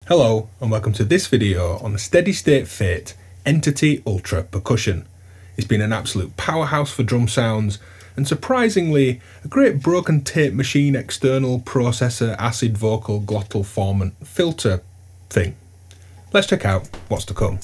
Hello and welcome to this video on the steady state fate Entity Ultra Percussion. It's been an absolute powerhouse for drum sounds and surprisingly a great broken tape machine external processor acid vocal glottal formant filter thing. Let's check out what's to come.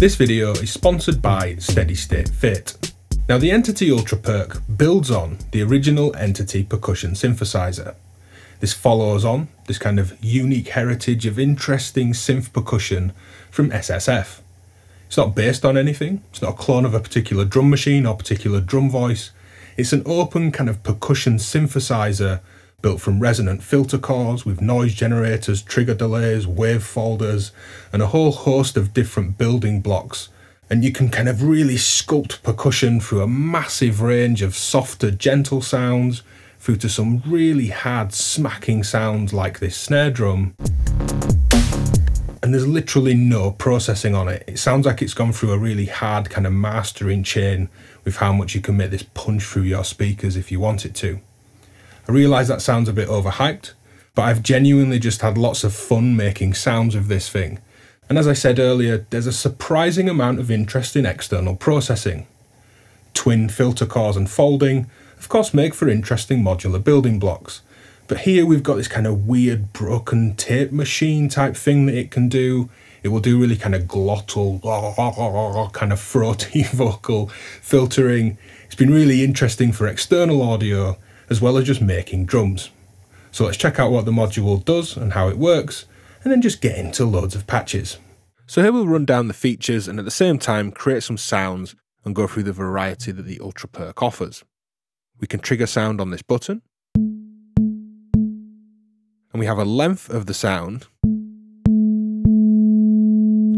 This video is sponsored by Steady State Fate. Now the Entity Ultra Perc builds on the original Entity Percussion Synthesiser. This follows on this kind of unique heritage of interesting synth percussion from SSF. It's not based on anything, it's not a clone of a particular drum machine or particular drum voice. It's an open kind of percussion synthesizer built from resonant filter cores with noise generators, trigger delays, wave folders, and a whole host of different building blocks. And you can kind of really sculpt percussion through a massive range of softer, gentle sounds, through to some really hard smacking sounds like this snare drum. And there's literally no processing on it. It sounds like it's gone through a really hard kind of mastering chain with how much you can make this punch through your speakers if you want it to. I realise that sounds a bit overhyped, but I've genuinely just had lots of fun making sounds with this thing. And as I said earlier, there's a surprising amount of interest in external processing. Twin filter cores and folding, of course, make for interesting modular building blocks. But here we've got this kind of weird broken tape machine type thing that it can do. It will do really kind of glottal, kind of throaty vocal filtering. It's been really interesting for external audio, as well as just making drums. So let's check out what the module does and how it works, and then just get into loads of patches. So here we'll run down the features and at the same time create some sounds and go through the variety that the Ultra Perc offers. We can trigger sound on this button, and we have a length of the sound,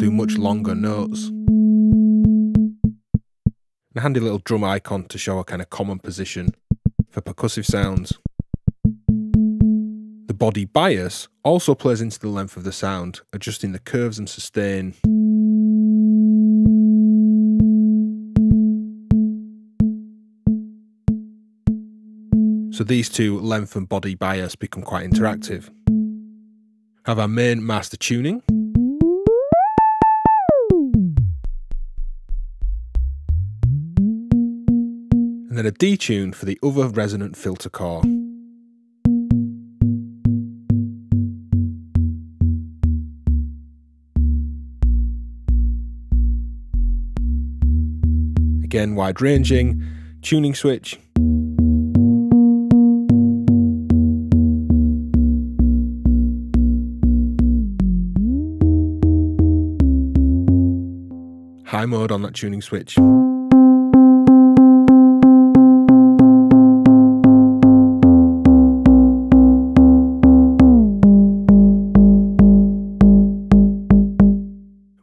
do much longer notes, and a handy little drum icon to show a kind of common position for percussive sounds. The body bias also plays into the length of the sound, adjusting the curves and sustain. So these two, length and body bias, become quite interactive. Have our main master tuning. And then a detune for the other resonant filter core. Again, wide ranging, tuning switch. High mode on that tuning switch.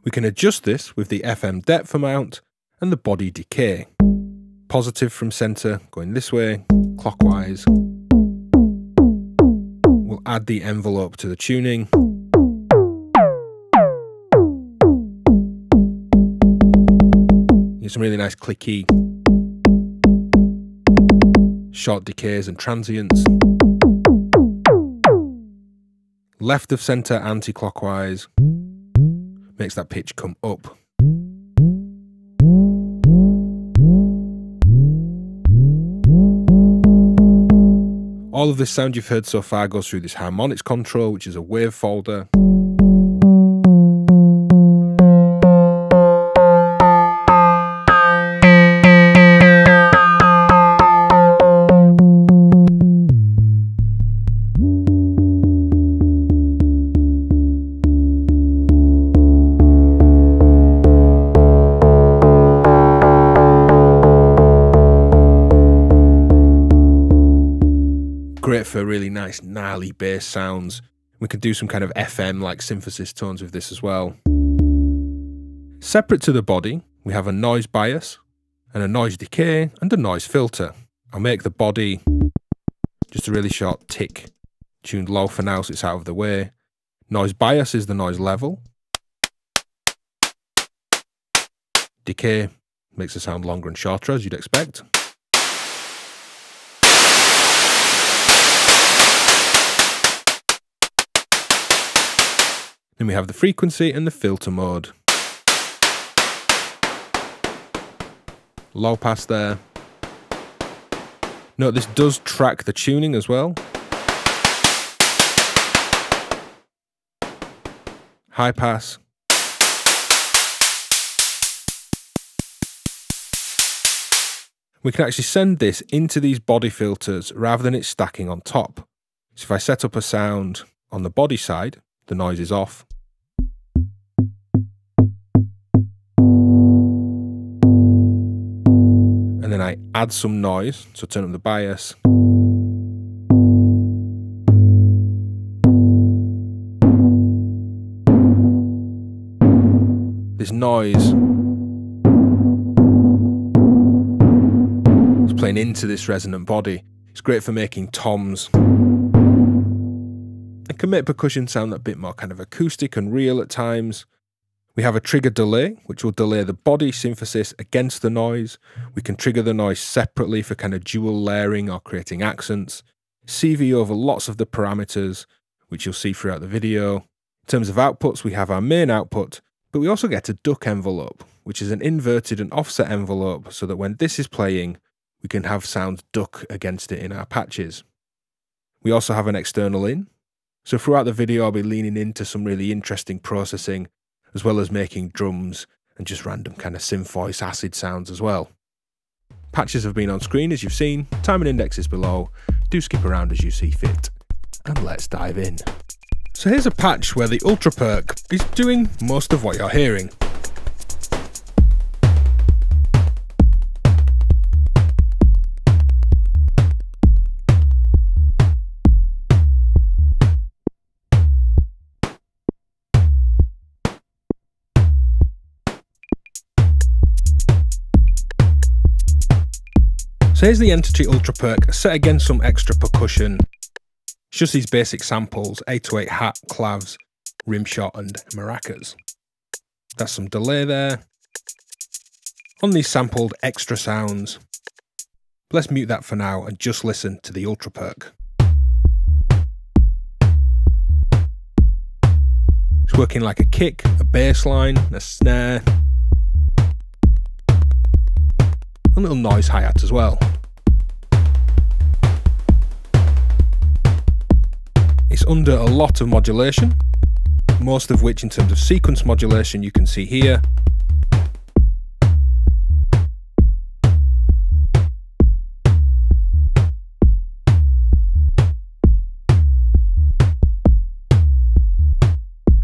We can adjust this with the FM depth amount and the body decay. Positive from centre, going this way, clockwise. We'll add the envelope to the tuning. Here's some really nice clicky, short decays and transients. Left of centre anti-clockwise makes that pitch come up. All of this sound you've heard so far goes through this harmonics control, which is a wave folder. Great for really nice gnarly bass sounds. We could do some kind of FM like synthesis tones with this as well. Separate to the body, we have a noise bias and a noise decay and a noise filter. I'll make the body just a really short tick, tuned low for now so it's out of the way. Noise bias is the noise level. Decay makes the sound longer and shorter, as you'd expect. Then we have the frequency and the filter mode. Low pass there. Note this does track the tuning as well. High pass. We can actually send this into these body filters rather than it stacking on top. So if I set up a sound on the body side, the noise is off. And then I add some noise, so turn up the bias. This noise is playing into this resonant body. It's great for making toms. It can make percussion sound a bit more kind of acoustic and real at times. We have a trigger delay, which will delay the body synthesis against the noise. We can trigger the noise separately for kind of dual layering or creating accents. CV over lots of the parameters, which you'll see throughout the video. In terms of outputs, we have our main output, but we also get a duck envelope, which is an inverted and offset envelope, so that when this is playing, we can have sound duck against it in our patches. We also have an external in. So throughout the video, I'll be leaning into some really interesting processing, as well as making drums and just random kind of synth voice acid sounds as well. Patches have been on screen as you've seen, timing index is below, do skip around as you see fit, and let's dive in. So here's a patch where the Ultra Perc is doing most of what you're hearing. So here's the Entity Ultra Perc set against some extra percussion. It's just these basic samples, 808 hat, clavs, rimshot and maracas. That's some delay there. On these sampled extra sounds, let's mute that for now and just listen to the Ultra Perc. It's working like a kick, a bass line, a snare, a little noise hi-hat as well. It's under a lot of modulation, most of which in terms of sequence modulation you can see here.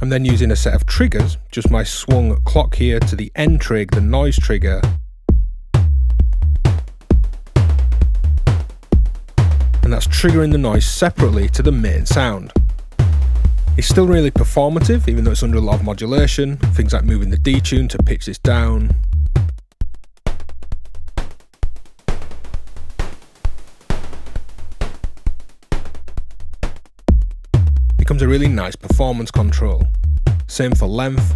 I'm then using a set of triggers, just my swung clock here to the N trig, the noise trigger. And that's triggering the noise separately to the main sound. It's still really performative, even though it's under a lot of modulation. Things like moving the detune to pitch this down. Becomes a really nice performance control. Same for length.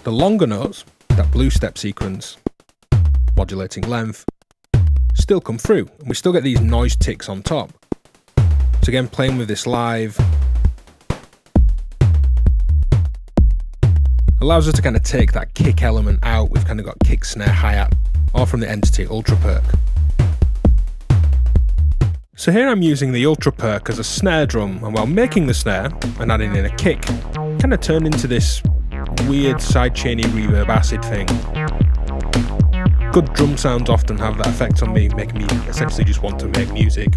The longer notes, that blue step sequence, modulating length, still come through, and we still get these noise ticks on top. So again, playing with this live allows us to kind of take that kick element out. We've kind of got kick, snare, hi-hat, all from the Entity Ultra Perc. So here I'm using the Ultra Perc as a snare drum, and while making the snare and adding in a kick, kind of turned into this weird sidechainy reverb acid thing. Good drum sounds often have that effect on me, making me essentially just want to make music.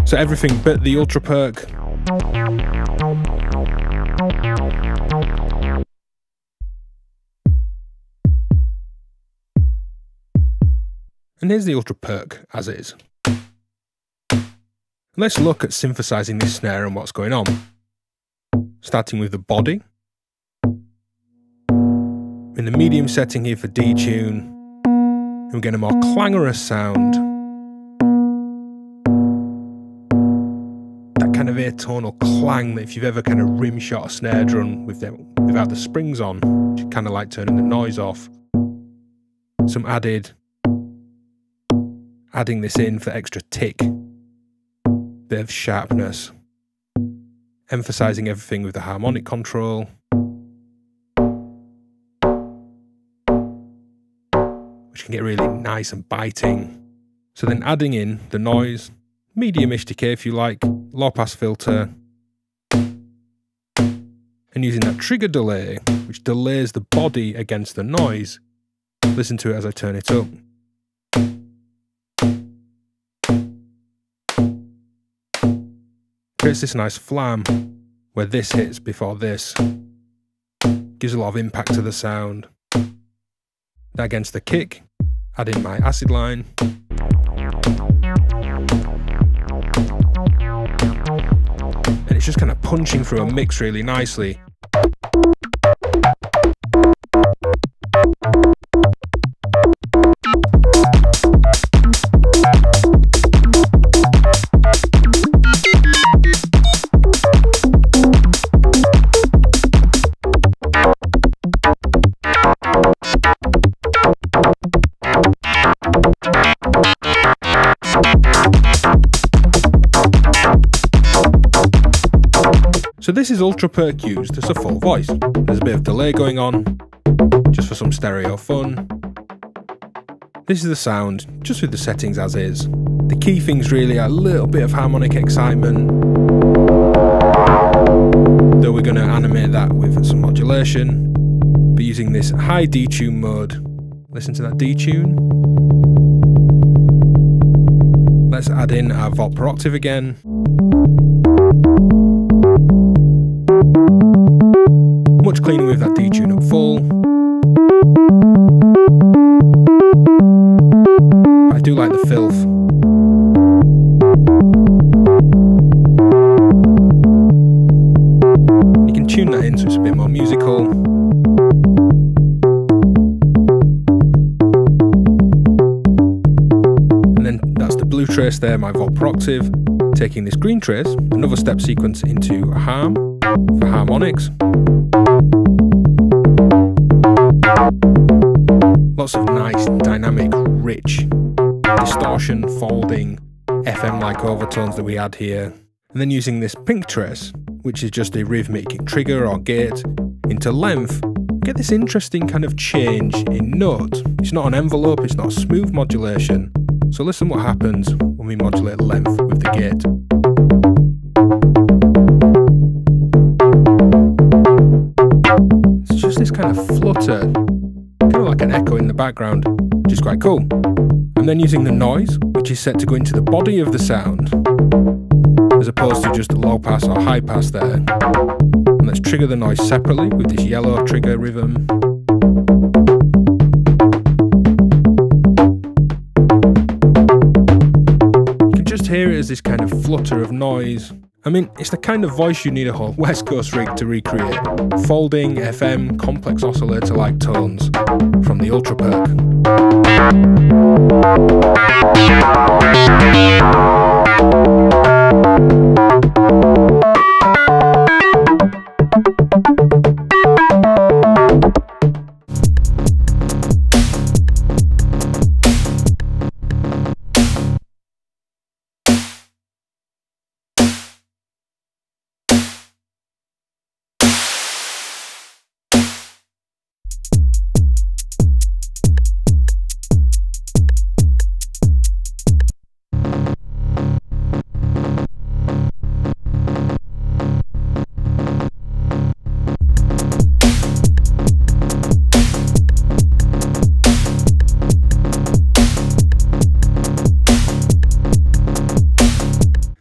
So everything but the Ultra Perc. And here's the Ultra Perc as is. Let's look at synthesizing this snare and what's going on. Starting with the body. In the medium setting here for detune, and we get a more clangorous sound. That kind of atonal clang that if you've ever kind of rim shot a snare drum without the springs on, which is kind of like turning the noise off. Some adding this in for extra tick, bit of sharpness, emphasizing everything with the harmonic control. Which can get really nice and biting. So then adding in the noise, medium-ish decay if you like, low pass filter, and using that trigger delay, which delays the body against the noise. Listen to it as I turn it up. Creates this nice flam where this hits before this. Gives a lot of impact to the sound. That against the kick, add in my acid line. And it's just kind of punching through a mix really nicely. So this is Ultra Perc used as a full voice. There's a bit of delay going on, just for some stereo fun. This is the sound, just with the settings as is. The key things really are a little bit of harmonic excitement, though we're going to animate that with some modulation. But using this high detune mode, listen to that detune. Let's add in our volt per octave again. Much cleaner with that detune up full. I do like the filth. You can tune that in so it's a bit more musical. And then that's the blue trace there, my volt per octave. Taking this green trace, another step sequence into a harm for harmonics. Lots of nice, dynamic, rich, distortion, folding, FM-like overtones that we add here. And then using this pink trace, which is just a rhythmic trigger or gate, into length, get this interesting kind of change in note. It's not an envelope, it's not a smooth modulation. So listen what happens when we modulate length with the gate. It's just this kind of flutter, kind of like an echo in the background, which is quite cool. And then using the noise, which is set to go into the body of the sound, as opposed to just low pass or high pass there. And let's trigger the noise separately with this yellow trigger rhythm. You can just hear it as this kind of flutter of noise. I mean, it's the kind of voice you need a whole West Coast rig to recreate. Folding, FM, complex oscillator-like tones from the Ultra Perc.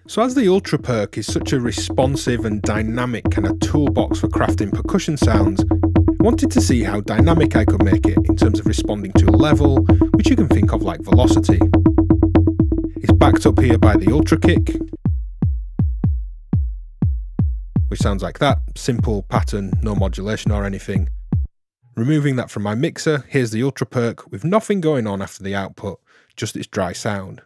So as the Ultra Perc is such a responsive and dynamic kind of toolbox for crafting percussion sounds, I wanted to see how dynamic I could make it in terms of responding to level, which you can think of like velocity. It's backed up here by the Ultra Kick, which sounds like that, simple pattern, no modulation or anything. Removing that from my mixer, here's the Ultra Perc with nothing going on after the output, just its dry sound.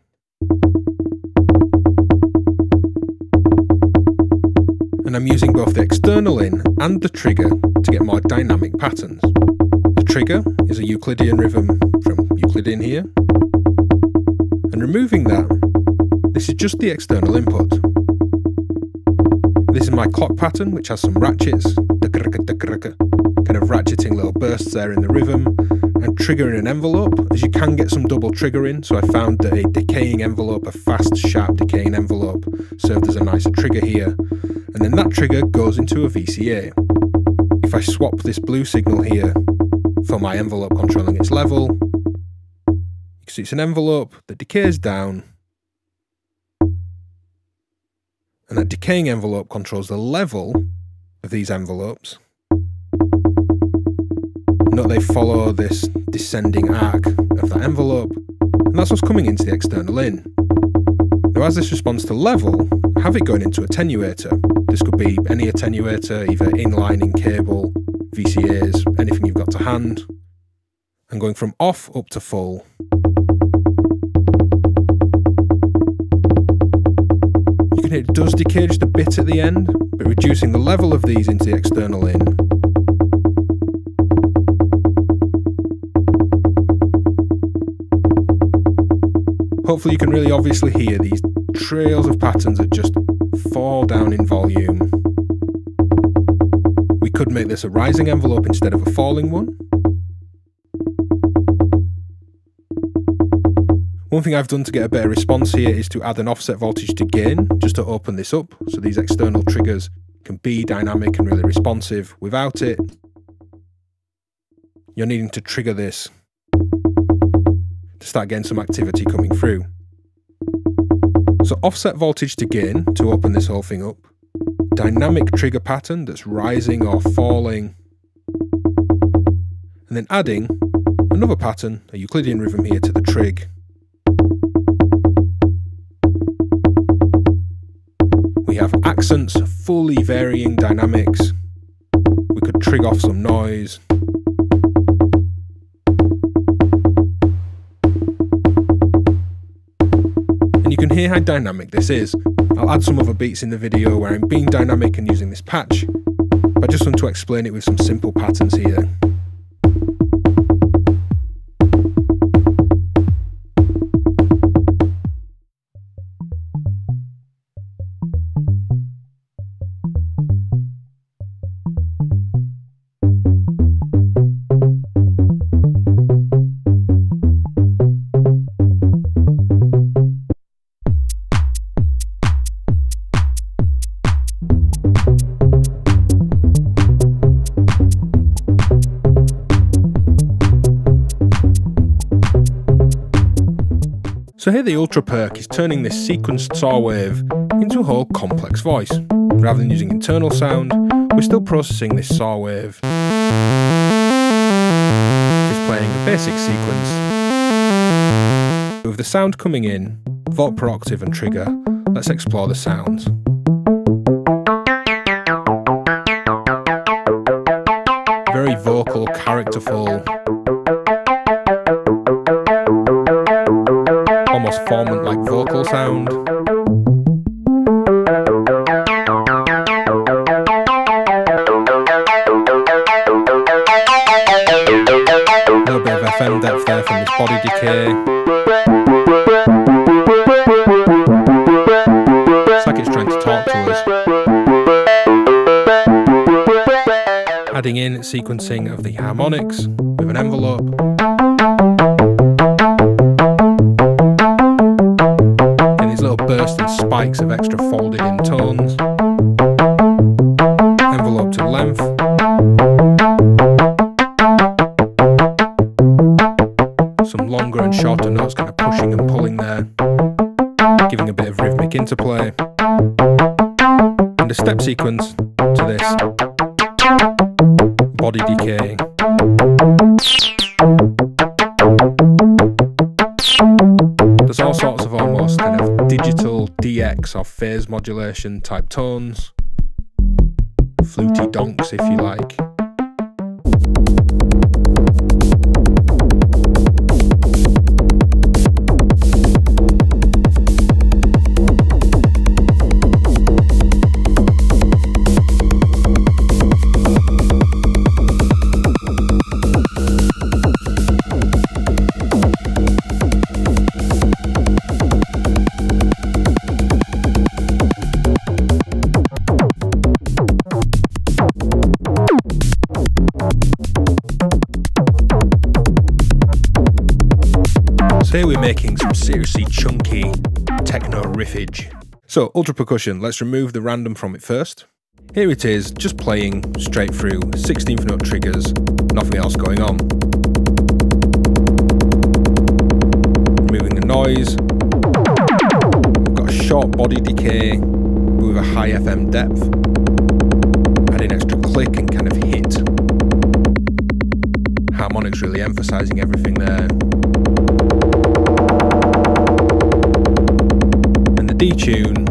And I'm using both the external in and the trigger to get more dynamic patterns. The trigger is a Euclidean rhythm from Euclid in here. And removing that, this is just the external input. This is my clock pattern, which has some ratchets, kind of ratcheting little bursts there in the rhythm, and triggering an envelope, as you can get some double triggering, so I found that a decaying envelope, a fast, sharp decaying envelope, served as a nicer trigger here. And then that trigger goes into a VCA. If I swap this blue signal here for my envelope controlling its level, you can see it's an envelope that decays down, and that decaying envelope controls the level of these envelopes. Note they follow this descending arc of that envelope, and that's what's coming into the external in. Now as this responds to level, I have it going into attenuator. This could be any attenuator, either inlining, cable, VCAs, anything you've got to hand. And going from off up to full. You can hear it does decay just a bit at the end, but reducing the level of these into the external in. Hopefully you can really obviously hear these trails of patterns that just fall down in volume. We could make this a rising envelope instead of a falling one. One thing I've done to get a better response here is to add an offset voltage to gain, just to open this up, so these external triggers can be dynamic and really responsive. Without it, you're needing to trigger this to start getting some activity coming through. So offset voltage to gain to open this whole thing up. Dynamic trigger pattern that's rising or falling. And then adding another pattern, a Euclidean rhythm here to the trig. We have accents, fully varying dynamics. We could trig off some noise. And you can hear how dynamic this is. I'll add some other beats in the video where I'm being dynamic and using this patch, but I just want to explain it with some simple patterns here. So here the Ultra Perc is turning this sequenced saw wave into a whole complex voice. Rather than using internal sound, we're still processing this saw wave. Just playing a basic sequence. With the sound coming in, volt per octave and trigger, let's explore the sounds. very vocal, characterful, almost formant-like vocal sound. A little bit of FM depth there from this body decay. It's like it's trying to talk to us. Adding in sequencing of the harmonics with an envelope. And these little bursts and spikes of extra folded in tones. Envelope to length. Some longer and shorter notes kind of pushing and pulling there, giving a bit of rhythmic interplay. And a step sequence to this. Body decay. There's all sorts of almost kind of digital DX or phase modulation type tones. Fluty donks, if you like. So here we're making some seriously chunky techno riffage. So Ultra Percussion, let's remove the random from it first. Here it is, just playing straight through, 16th note triggers, nothing else going on. Removing the noise. We've got a short body decay with a high FM depth. Adding extra click and kind of hit. Harmonics really emphasizing everything there. D-tune,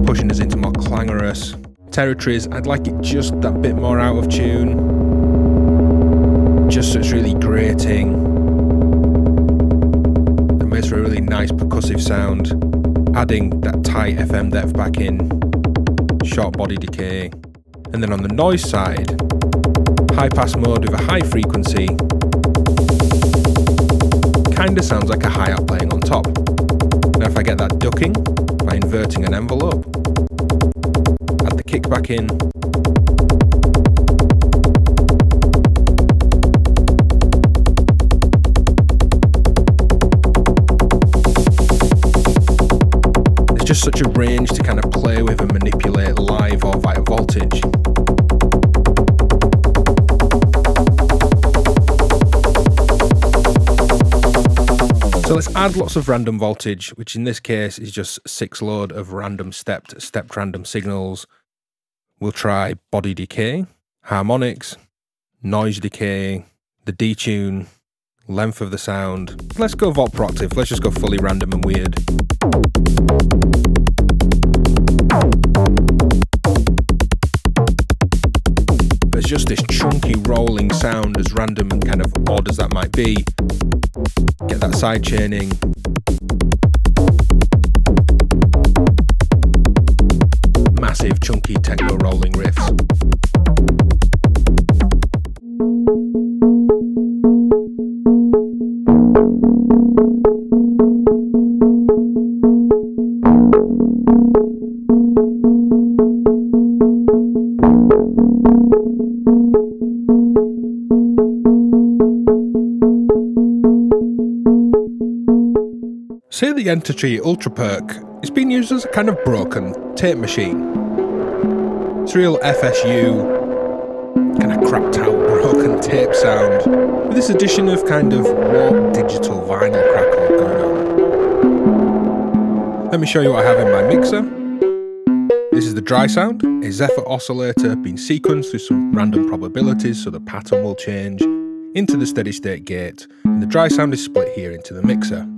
pushing us into more clangorous territories. I'd like it just that bit more out of tune, just so it's really grating. That makes for a really nice percussive sound. Adding that tight FM depth back in, short body decay. And then on the noise side, high pass mode with a high frequency. Kinda sounds like a hi-hat playing on top. Now if I get that ducking by inverting an envelope, add the kick back in. There's just such a range to kind of play with and manipulate live or via voltage. So let's add lots of random voltage, which in this case is just 6 load of random stepped random signals. We'll try body decay, harmonics, noise decay, the detune, length of the sound. Let's go Volt per octave, let's just go fully random and weird. There's just this chunky rolling sound, as random and kind of odd as that might be. Get that side chaining. Massive chunky techno rolling riffs. Say the Entity Ultra Perc is being used as a kind of broken tape machine. It's real FSU, kind of cracked out broken tape sound, with this addition of kind of warped digital vinyl crackle going on. Let me show you what I have in my mixer. This is the dry sound, a Zephyr oscillator being sequenced with some random probabilities so the pattern will change into the steady state gate, and the dry sound is split here into the mixer.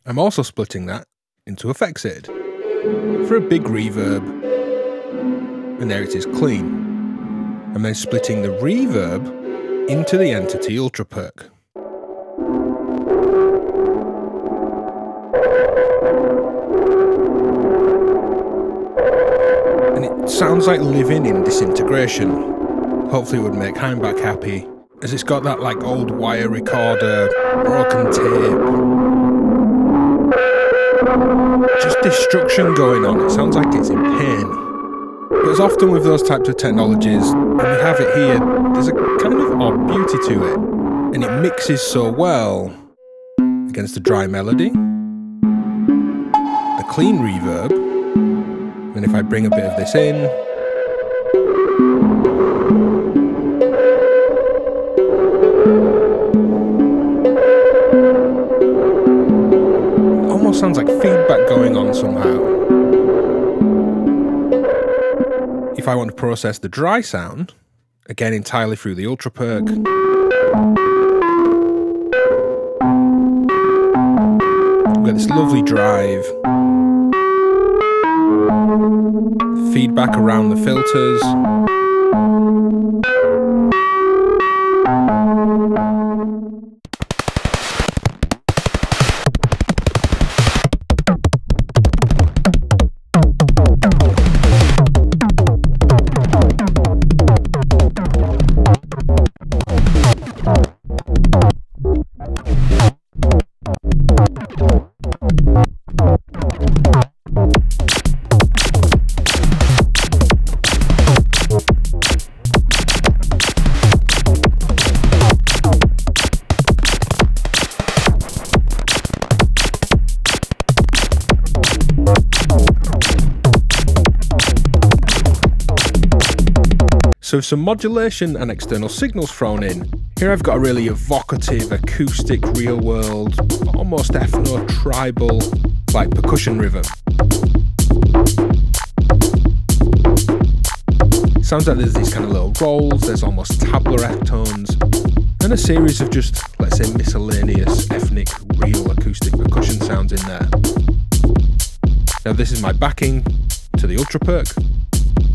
I'm also splitting that into effects aid for a big reverb and there it is clean. I'm then splitting the reverb into the Entity Ultra Perc. And it sounds like living in disintegration. Hopefully it would make Heimbach happy, as it's got that like old wire recorder, broken tape. Just destruction going on. It sounds like it's in pain. But as often with those types of technologies, when we have it here, there's a kind of odd beauty to it. And it mixes so well against the dry melody, the clean reverb, and if I bring a bit of this in, sounds like feedback going on somehow. If I want to process the dry sound, again entirely through the Ultra Perc, we get this lovely drive, feedback around the filters. So with some modulation and external signals thrown in, here I've got a really evocative, acoustic, real-world, almost ethno-tribal, like percussion rhythm. It sounds like there's these kind of little rolls, there's almost tabla tones, and a series of just, let's say, miscellaneous, ethnic, real acoustic percussion sounds in there. Now this is my backing to the Ultra Perc.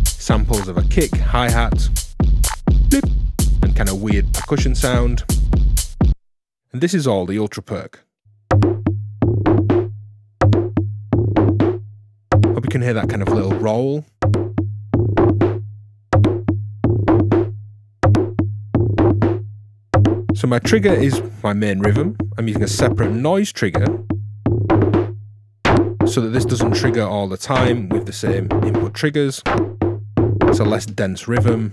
Samples of a kick, hi-hat, blip, and kind of weird percussion sound. And this is all the Ultra Perc. Hope you can hear that kind of little roll. So my trigger is my main rhythm. I'm using a separate noise trigger so that this doesn't trigger all the time with the same input triggers. It's a less dense rhythm.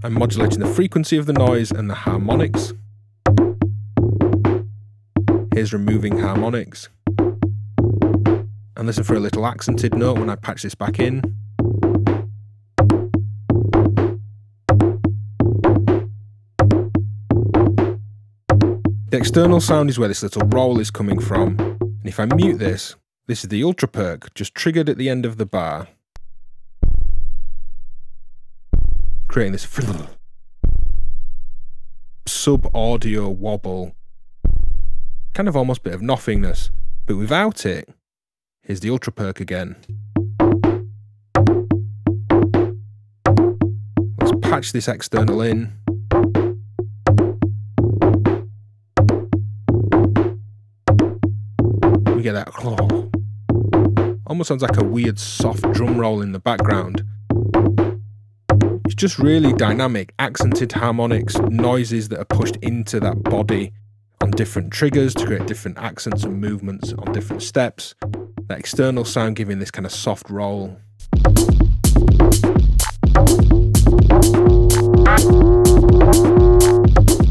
I'm modulating the frequency of the noise and the harmonics. Here's removing harmonics. And listen for a little accented note when I patch this back in. The external sound is where this little roll is coming from. And if I mute this, this is the Ultra Perc just triggered at the end of the bar, creating this sub-audio wobble, kind of almost bit of nothingness, but without it, here's the Ultra Perc again. Let's patch this external in. We get that, almost sounds like a weird soft drum roll in the background. It's just really dynamic, accented harmonics, noises that are pushed into that body on different triggers to create different accents and movements on different steps. That external sound giving this kind of soft roll.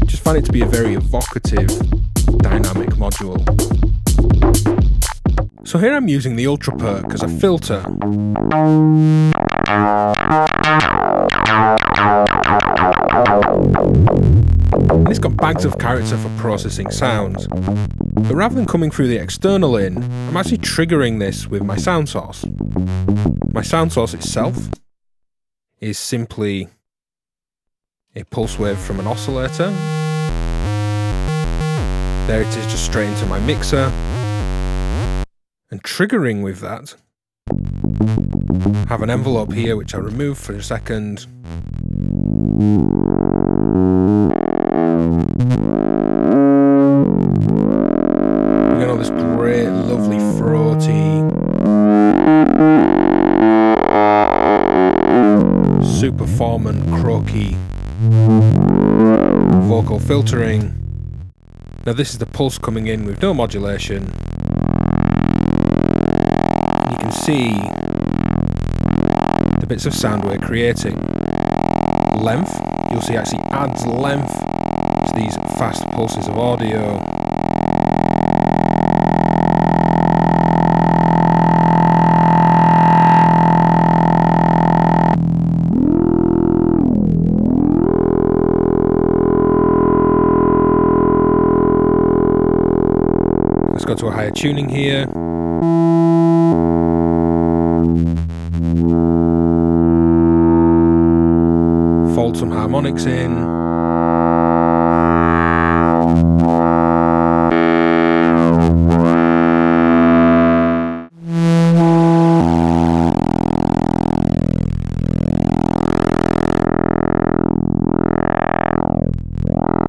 Just find it to be a very evocative, dynamic module. So here I'm using the Ultra Perc as a filter. And it's got bags of character for processing sounds. But rather than coming through the external in, I'm actually triggering this with my sound source. My sound source itself is simply a pulse wave from an oscillator. There it is, just straight into my mixer. And triggering with that Have an envelope here which I'll remove for a second. We get all this great, lovely, throaty, super formant, croaky vocal filtering. Now this is the pulse coming in with no modulation. You can see the bits of sound we're creating. Length, you'll see actually adds length to these fast pulses of audio. Let's go to a higher tuning here. Fold some harmonics in.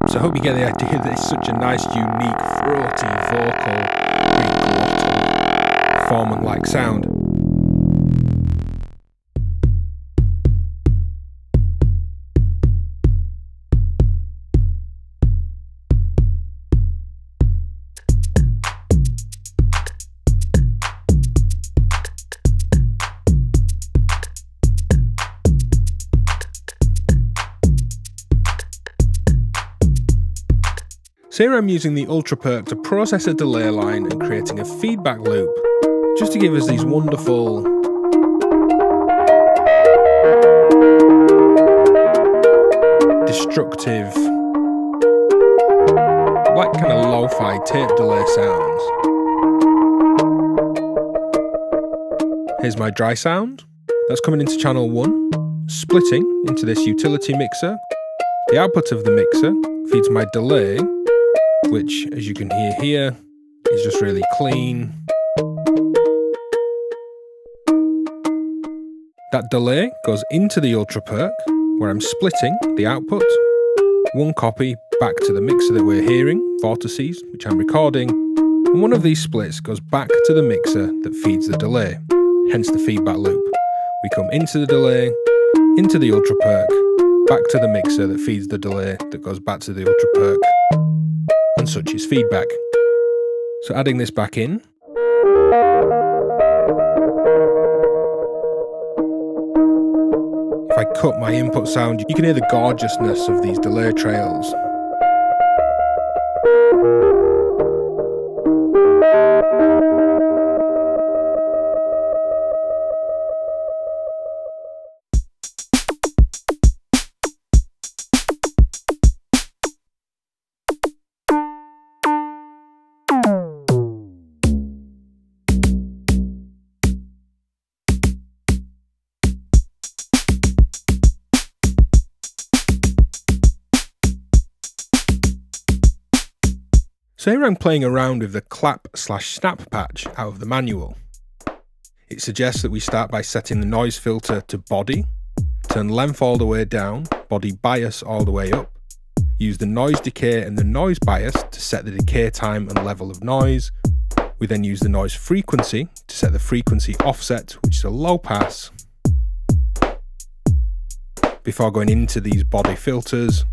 So I hope you get the idea that it's such a nice, unique, throaty, vocal, big glottal, formant-like sound. So here I'm using the Ultra Perc to process a delay line and creating a feedback loop, just to give us these wonderful destructive, like kind of lo-fi tape delay sounds. Here's my dry sound. That's coming into channel 1, splitting into this utility mixer. The output of the mixer feeds my delay, which, as you can hear here, is just really clean. That delay goes into the Ultra Perc, where I'm splitting the output, one copy back to the mixer that we're hearing, vortices, which I'm recording, and one of these splits goes back to the mixer that feeds the delay, hence the feedback loop. We come into the delay, into the Ultra Perc, back to the mixer that feeds the delay that goes back to the Ultra Perc, and such is feedback. So adding this back in. If I cut my input sound, you can hear the gorgeousness of these delay trails. So here I'm playing around with the clap/snap patch out of the manual. It suggests that we start by setting the noise filter to body, turn length all the way down, body bias all the way up, use the noise decay and the noise bias to set the decay time and level of noise. We then use the noise frequency to set the frequency offset, which is a low pass, before going into these body filters,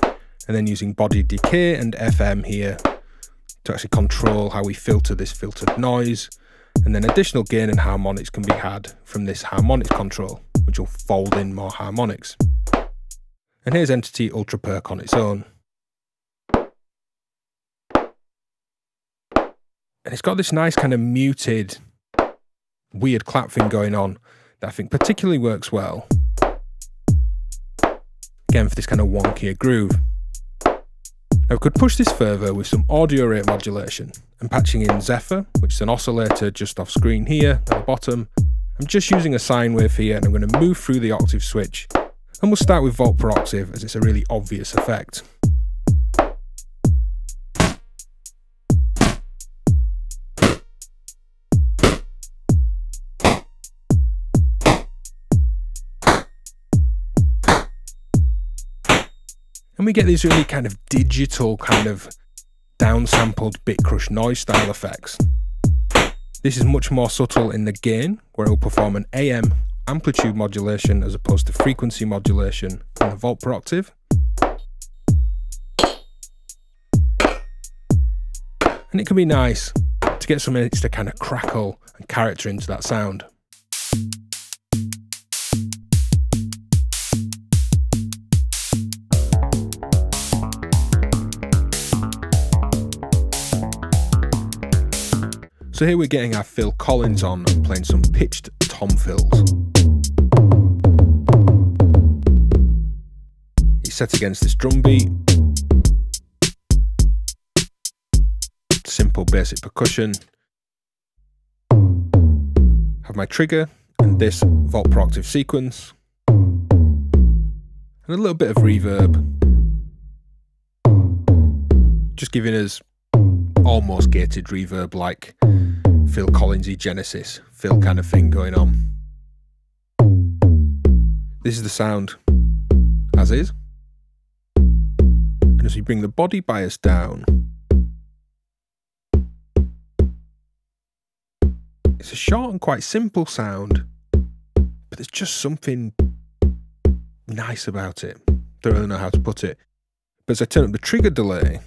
and then using body decay and FM here to actually control how we filter this filtered noise, and then additional gain and harmonics can be had from this harmonics control, which will fold in more harmonics. And here's Entity Ultra Perc on its own. And it's got this nice kind of muted, weird clap thing going on that I think particularly works well, again for this kind of wonkier groove. Now we could push this further with some audio rate modulation and patching in Zephyr, which is an oscillator just off screen here at the bottom. I'm just using a sine wave here and I'm going to move through the octave switch, and we'll start with volt per octave as it's a really obvious effect. And we get these really kind of digital, kind of downsampled bit crush noise style effects. This is much more subtle in the gain, where it will perform an AM amplitude modulation as opposed to frequency modulation in the volt per octave. And it can be nice to get some extra kind of crackle and character into that sound. So here we're getting our Phil Collins on and playing some pitched tom fills. It's set against this drum beat. Simple basic percussion. Have my trigger and this volt per octave sequence. And a little bit of reverb. Just giving us almost gated reverb like Phil Collins-y Genesis, Phil kind of thing going on. This is the sound as is. And as we bring the body bias down, it's a short and quite simple sound, but there's just something nice about it. Don't really know how to put it. But as I turn up the trigger delay,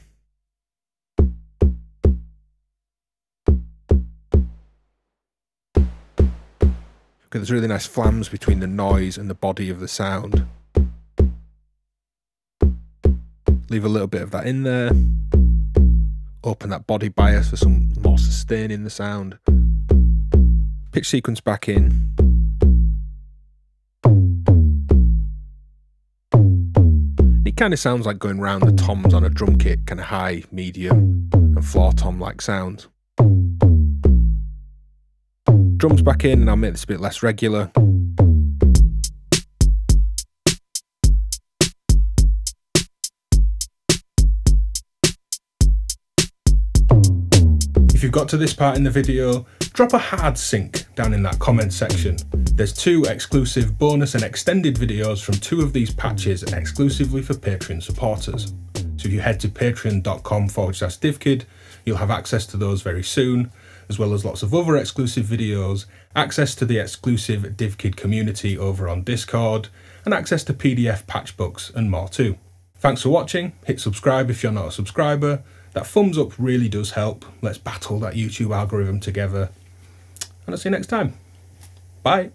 there's really nice flams between the noise and the body of the sound. Leave a little bit of that in there. Open that body bias for some more sustain in the sound. Pitch sequence back in. It kind of sounds like going round the toms on a drum kit, kind of high, medium, and floor tom like sounds. Drums back in, and I'll make this a bit less regular. If you've got to this part in the video, drop a hard sync down in that comment section. There's 2 exclusive bonus and extended videos from 2 of these patches exclusively for Patreon supporters. So if you head to patreon.com/DivKid, you'll have access to those very soon, as well as lots of other exclusive videos, access to the exclusive DivKid community over on Discord, and access to PDF patchbooks and more too. Thanks for watching, hit subscribe if you're not a subscriber. That thumbs up really does help. Let's battle that YouTube algorithm together. And I'll see you next time. Bye.